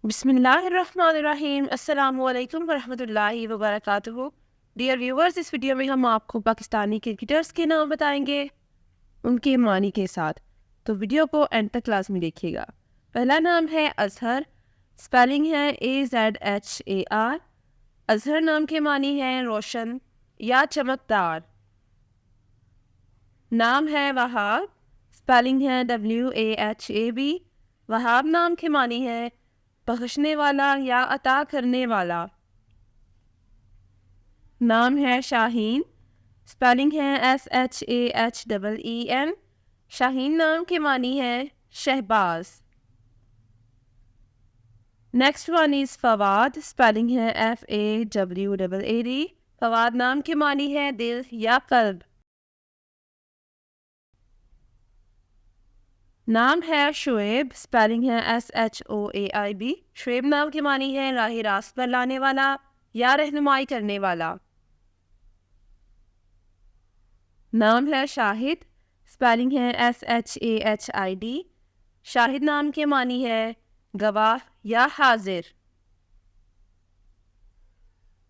بسم اللہ الرحمن الرحیم۔ السلام علیکم ورحمۃ اللہ وبرکاتہ۔ ڈیئر ویورز، اس ویڈیو میں ہم آپ کو پاکستانی کرکٹرز کے نام بتائیں گے ان کے معنی کے ساتھ، تو ویڈیو کو اینڈ تک لازمی دیکھیے گا۔ پہلا نام ہے اظہر، سپیلنگ ہے AZHAR۔ اظہر نام کے معنی ہے روشن یا چمکدار۔ نام ہے وہاب، سپیلنگ ہے WAHAB۔ وہاب نام کے معنی ہے بخشنے والا یا عطا کرنے والا۔ نام ہے شاہین، سپیلنگ ہے SHAHEEN۔ شاہین نام کے معنی ہے Shahbaz. Next one is Fawad, spelling ہے FAWAAD۔ فواد نام کے معنی ہے دل یا قلب۔ نام ہے شعیب، سپیلنگ ہے SHOAIB۔ شعیب نام کے معنی ہے راہ راست پر لانے والا یا رہنمائی کرنے والا۔ نام ہے شاہد، سپیلنگ ہے SHAHID۔ شاہد نام کے معنی ہے گواہ یا حاضر۔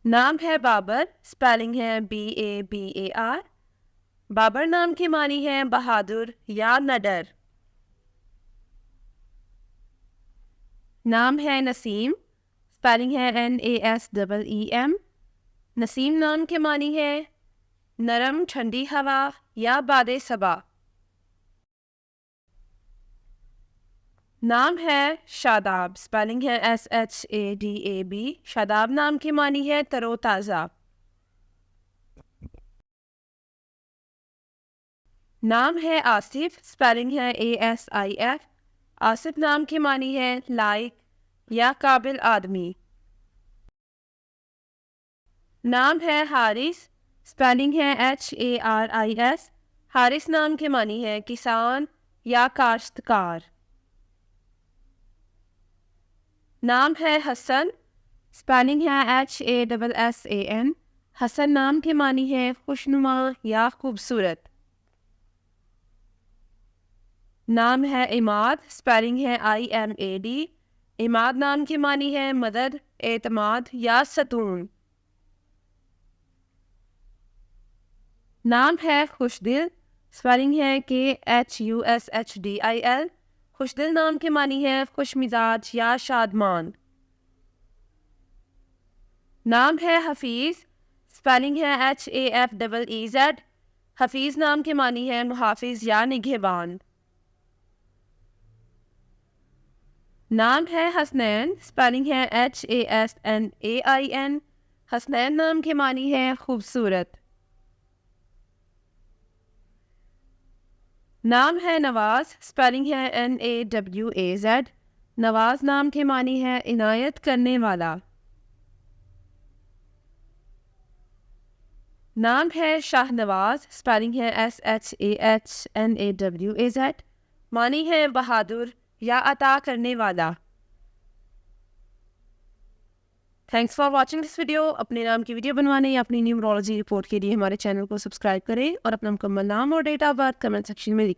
نام ہے بابر، سپیلنگ ہے BABAR۔ بابر نام کے معنی ہے بہادر یا نڈر۔ نام ہے نسیم، سپیلنگ ہے NASEEM۔ نسیم نام کے معنی ہے نرم ٹھنڈی ہوا یا باد صبا۔ نام ہے شاداب، سپیلنگ ہے SHADAB۔ شاداب نام کے معنی ہے تر و تازہ۔ نام ہے آصف، سپیلنگ ہے ASIF۔ آصف نام کے معنی ہے لائق یا قابل آدمی۔ نام ہے حارث، سپیلنگ ہے HARIS۔ حارث نام کے معنی ہے کسان یا کاشتکار۔ نام ہے حسن، سپیلنگ ہے HASSAN۔ حسن نام کے معنی ہے خوشنما یا خوبصورت۔ نام ہے عماد، سپیلنگ ہے IMAD۔ عماد نام کے معنی ہے مدد، اعتماد یا ستون۔ نام ہے خوشدل، سپیلنگ ہے KHUSHDIL۔ خوشدل نام کے معنی ہے خوش مزاج یا شادمان۔ نام ہے حفیظ، سپیلنگ ہے HAFEEZ۔ حفیظ نام کے معنی ہے محافظ یا نگہبان۔ نام ہے حسنین، سپیلنگ ہے HASNAIN۔ حسنین نام کے معنی ہے خوبصورت۔ نام ہے نواز، سپیلنگ ہے NAWAZ۔ نواز نام کے معنی ہے عنایت کرنے والا۔ نام ہے شاہ نواز، سپیلنگ ہے SHAHNAWAZ۔ معنی ہے بہادر یا عطا کرنے والا۔ Thanks for watching this video. اپنے نام کی ویڈیو بنوانے یا اپنی نیومرولوجی رپورٹ کے لیے ہمارے چینل کو سبسکرائب کریں اور اپنا مکمل نام اور date of birth comment section میں لکھیں۔